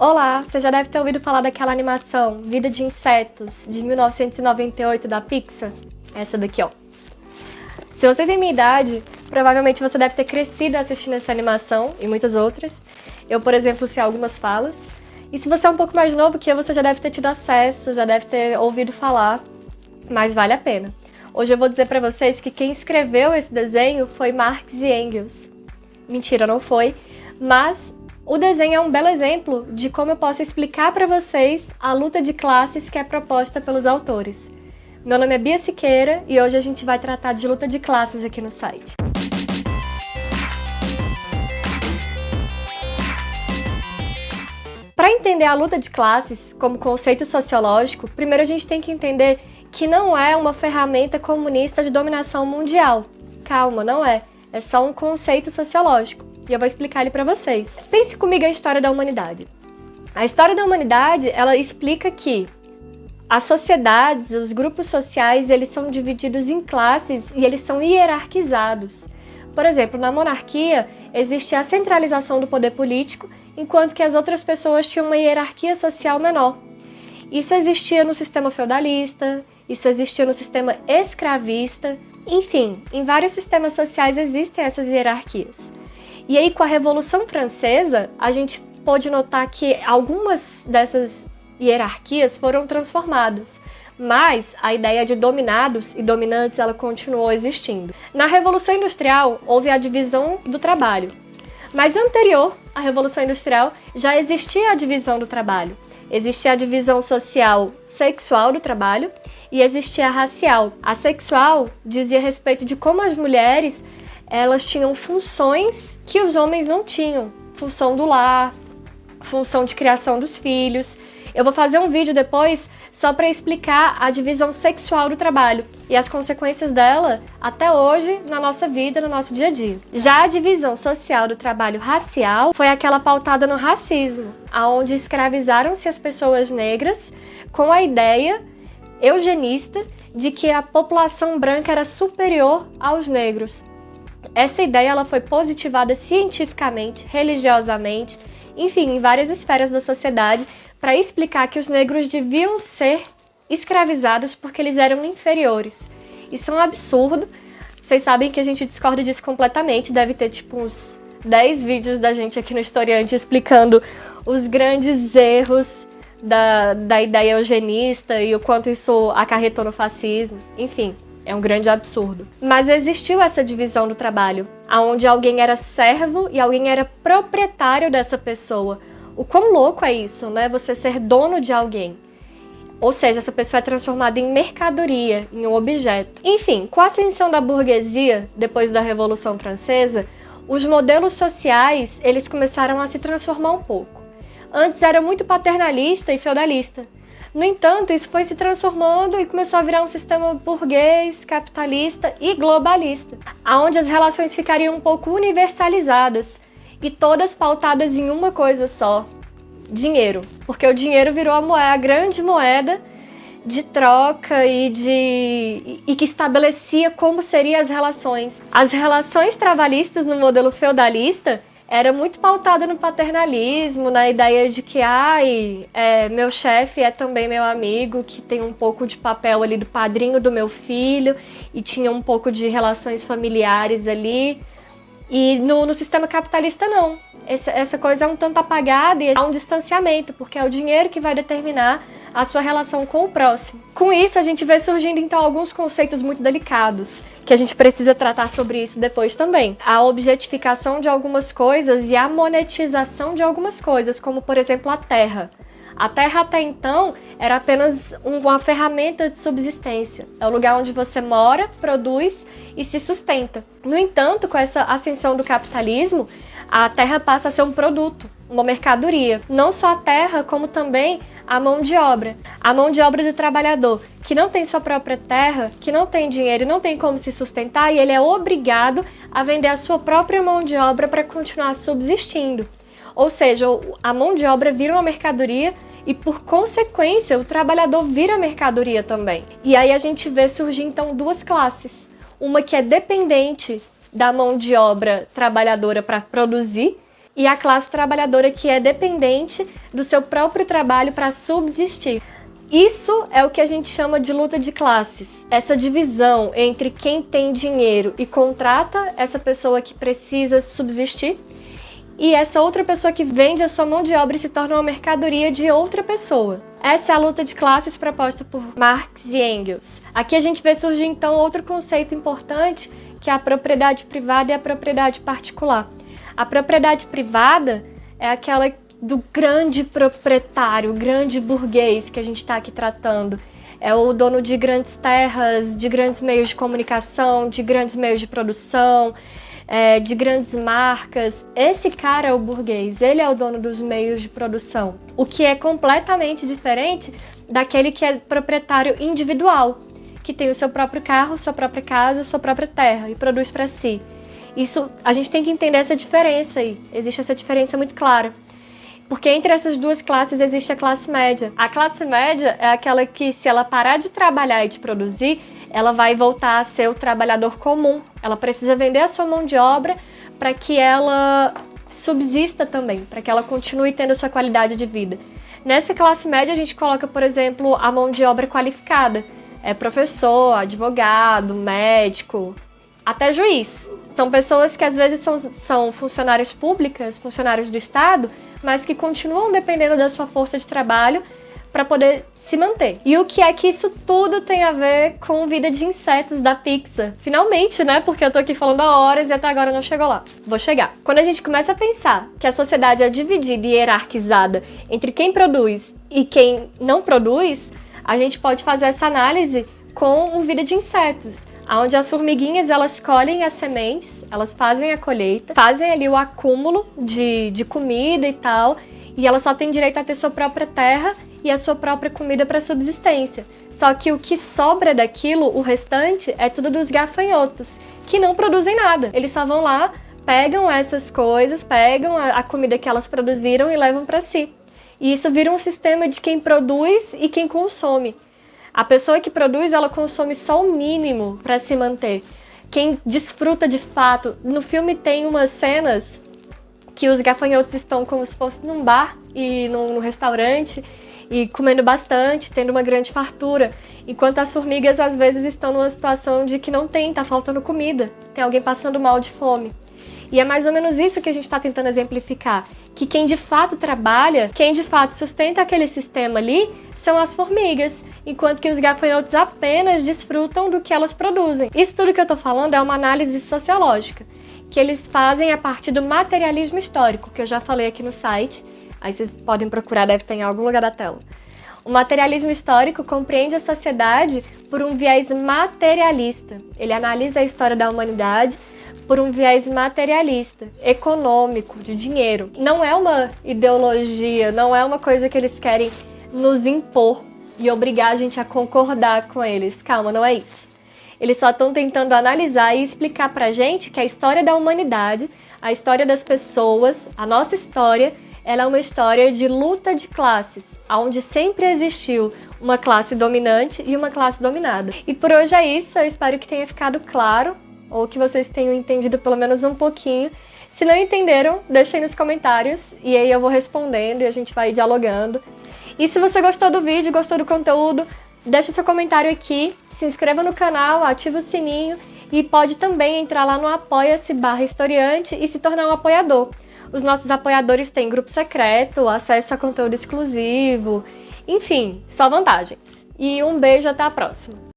Olá, você já deve ter ouvido falar daquela animação Vida de Insetos, de 1998 da Pixar? Essa daqui, ó. Se você tem minha idade, provavelmente você deve ter crescido assistindo essa animação e muitas outras. Eu, por exemplo, sei algumas falas. E se você é um pouco mais novo que eu, você já deve ter tido acesso, já deve ter ouvido falar, mas vale a pena. Hoje eu vou dizer pra vocês que quem escreveu esse desenho foi Marx e Engels. Mentira, não foi, mas o desenho é um belo exemplo de como eu posso explicar para vocês a luta de classes que é proposta pelos autores. Meu nome é Bia Siqueira e hoje a gente vai tratar de luta de classes aqui no site. Para entender a luta de classes como conceito sociológico, primeiro a gente tem que entender que não é uma ferramenta comunista de dominação mundial. Calma, não é. É só um conceito sociológico. E eu vou explicar ele para vocês. Pense comigo a história da humanidade. A história da humanidade, ela explica que as sociedades, os grupos sociais, eles são divididos em classes e eles são hierarquizados. Por exemplo, na monarquia, existe a centralização do poder político, enquanto que as outras pessoas tinham uma hierarquia social menor. Isso existia no sistema feudalista, isso existia no sistema escravista, enfim, em vários sistemas sociais existem essas hierarquias. E aí, com a Revolução Francesa, a gente pôde notar que algumas dessas hierarquias foram transformadas, mas a ideia de dominados e dominantes ela continuou existindo. Na Revolução Industrial, houve a divisão do trabalho, mas anterior à Revolução Industrial já existia a divisão do trabalho. Existia a divisão social sexual do trabalho e existia a racial. A sexual dizia respeito de como as mulheres elas tinham funções que os homens não tinham. Função do lar, função de criação dos filhos. Eu vou fazer um vídeo depois só para explicar a divisão sexual do trabalho e as consequências dela até hoje na nossa vida, no nosso dia a dia. Já a divisão social do trabalho racial foi aquela pautada no racismo, onde escravizaram-se as pessoas negras com a ideia eugenista de que a população branca era superior aos negros. Essa ideia ela foi positivada cientificamente, religiosamente, enfim, em várias esferas da sociedade, para explicar que os negros deviam ser escravizados porque eles eram inferiores. Isso é um absurdo. Vocês sabem que a gente discorda disso completamente. Deve ter tipo uns 10 vídeos da gente aqui no Historiante explicando os grandes erros da ideia eugenista e o quanto isso acarretou no fascismo. Enfim, é um grande absurdo. Mas existiu essa divisão do trabalho, onde alguém era servo e alguém era proprietário dessa pessoa. O quão louco é isso, né? Você ser dono de alguém. Ou seja, essa pessoa é transformada em mercadoria, em um objeto. Enfim, com a ascensão da burguesia, depois da Revolução Francesa, os modelos sociais, eles começaram a se transformar um pouco. Antes era muito paternalista e feudalista. No entanto, isso foi se transformando e começou a virar um sistema burguês, capitalista e globalista, onde as relações ficariam um pouco universalizadas e todas pautadas em uma coisa só: dinheiro. Porque o dinheiro virou a grande moeda de troca e que estabelecia como seriam as relações. As relações trabalhistas no modelo feudalista era muito pautada no paternalismo, na ideia de que meu chefe é também meu amigo, que tem um pouco de papel ali do padrinho do meu filho, e tinha um pouco de relações familiares ali. E no sistema capitalista não. Essa coisa é um tanto apagada e há um distanciamento, porque é o dinheiro que vai determinar a sua relação com o próximo. Com isso, a gente vê surgindo então alguns conceitos muito delicados, que a gente precisa tratar sobre isso depois também. A objetificação de algumas coisas e a monetização de algumas coisas, como por exemplo a terra. A terra até então era apenas uma ferramenta de subsistência. É o lugar onde você mora, produz e se sustenta. No entanto, com essa ascensão do capitalismo, a terra passa a ser um produto, uma mercadoria. Não só a terra, como também a mão de obra. A mão de obra do trabalhador, que não tem sua própria terra, que não tem dinheiro e não tem como se sustentar, e ele é obrigado a vender a sua própria mão de obra para continuar subsistindo. Ou seja, a mão de obra vira uma mercadoria e, por consequência, o trabalhador vira mercadoria também. E aí a gente vê surgir, então, duas classes. Uma que é dependente da mão de obra trabalhadora para produzir e a classe trabalhadora que é dependente do seu próprio trabalho para subsistir. Isso é o que a gente chama de luta de classes, essa divisão entre quem tem dinheiro e contrata essa pessoa que precisa subsistir e essa outra pessoa que vende a sua mão de obra e se torna uma mercadoria de outra pessoa. Essa é a luta de classes proposta por Marx e Engels. Aqui a gente vê surgir então outro conceito importante, que é a propriedade privada e a propriedade particular. A propriedade privada é aquela do grande proprietário, grande burguês que a gente está aqui tratando. É o dono de grandes terras, de grandes meios de comunicação, de grandes meios de produção, de grandes marcas. Esse cara é o burguês, ele é o dono dos meios de produção. O que é completamente diferente daquele que é proprietário individual, que tem o seu próprio carro, sua própria casa, sua própria terra e produz para si. Isso, a gente tem que entender essa diferença aí. Existe essa diferença muito clara. Porque entre essas duas classes existe a classe média. A classe média é aquela que, se ela parar de trabalhar e de produzir, ela vai voltar a ser o trabalhador comum. Ela precisa vender a sua mão de obra para que ela subsista também, para que ela continue tendo sua qualidade de vida. Nessa classe média a gente coloca, por exemplo, a mão de obra qualificada. É professor, advogado, médico, até juiz. São pessoas que às vezes são funcionárias públicas, funcionários do Estado, mas que continuam dependendo da sua força de trabalho para poder se manter. E o que é que isso tudo tem a ver com Vida de Insetos da Pixar? Finalmente, né? Porque eu tô aqui falando há horas e até agora não chegou lá. Vou chegar. Quando a gente começa a pensar que a sociedade é dividida e hierarquizada entre quem produz e quem não produz, a gente pode fazer essa análise com o Vida de Insetos, onde as formiguinhas elas colhem as sementes, elas fazem a colheita, fazem ali o acúmulo de comida e tal, e elas só têm direito a ter sua própria terra e a sua própria comida para subsistência. Só que o que sobra daquilo, o restante, é tudo dos gafanhotos, que não produzem nada. Eles só vão lá, pegam essas coisas, pegam a comida que elas produziram e levam para si. E isso vira um sistema de quem produz e quem consome. A pessoa que produz, ela consome só o mínimo para se manter. Quem desfruta de fato... No filme tem umas cenas que os gafanhotos estão como se fosse num bar e num restaurante e comendo bastante, tendo uma grande fartura. Enquanto as formigas, às vezes, estão numa situação de que não tem, tá faltando comida. Tem alguém passando mal de fome. E é mais ou menos isso que a gente está tentando exemplificar. Que quem de fato trabalha, quem de fato sustenta aquele sistema ali, são as formigas, enquanto que os gafanhotos apenas desfrutam do que elas produzem. Isso tudo que eu tô falando é uma análise sociológica, que eles fazem a partir do materialismo histórico, que eu já falei aqui no site, aí vocês podem procurar, deve ter em algum lugar da tela. O materialismo histórico compreende a sociedade por um viés materialista. Ele analisa a história da humanidade por um viés materialista, econômico, de dinheiro. Não é uma ideologia, não é uma coisa que eles querem nos impor e obrigar a gente a concordar com eles. Calma, não é isso. Eles só estão tentando analisar e explicar pra gente que a história da humanidade, a história das pessoas, a nossa história, ela é uma história de luta de classes, onde sempre existiu uma classe dominante e uma classe dominada. E por hoje é isso, eu espero que tenha ficado claro, ou que vocês tenham entendido pelo menos um pouquinho. Se não entenderam, deixem nos comentários e aí eu vou respondendo e a gente vai dialogando. E se você gostou do vídeo, gostou do conteúdo, deixa seu comentário aqui, se inscreva no canal, ativa o sininho e pode também entrar lá no apoia-se/historiante e se tornar um apoiador. Os nossos apoiadores têm grupo secreto, acesso a conteúdo exclusivo, enfim, só vantagens. E um beijo, até a próxima!